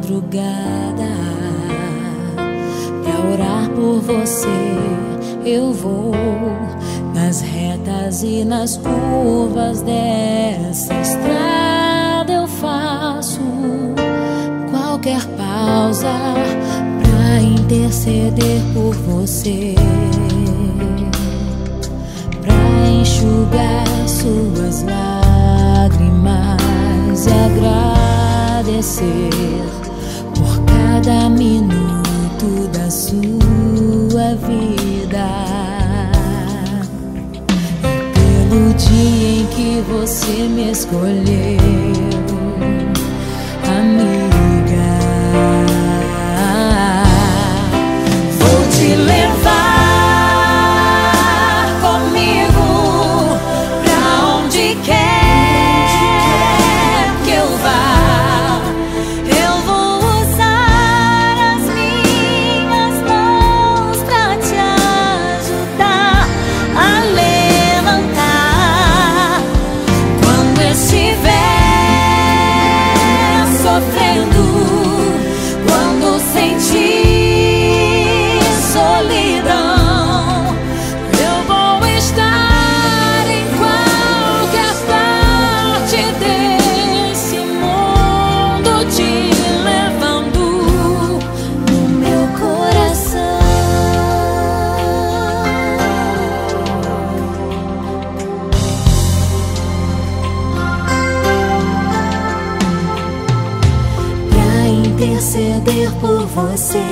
madrugada. Pra orar por você eu vou, nas retas e nas curvas dessa estrada eu faço qualquer pausa pra interceder por você, pra enxugar suas lágrimas e agradecer por cada minuto da sua vida, e pelo dia em que você me escolheu, amiga. Vou te levar comigo pra onde quer que eu vá. Eu vou usar as minhas mãos pra te ajudar a levantar quando estiver sofrendo, quando sentir solidão. Eu vou estar em qualquer parte desse mundo, te levando no meu coração. Pra interceder por você,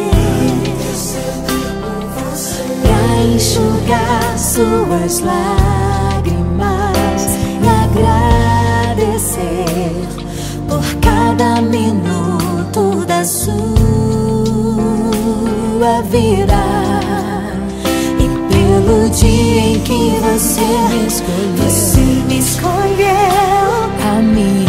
pra enxugar suas lágrimas e agradecer por cada minuto da sua vida, e pelo dia em que você me escolheu, amiga.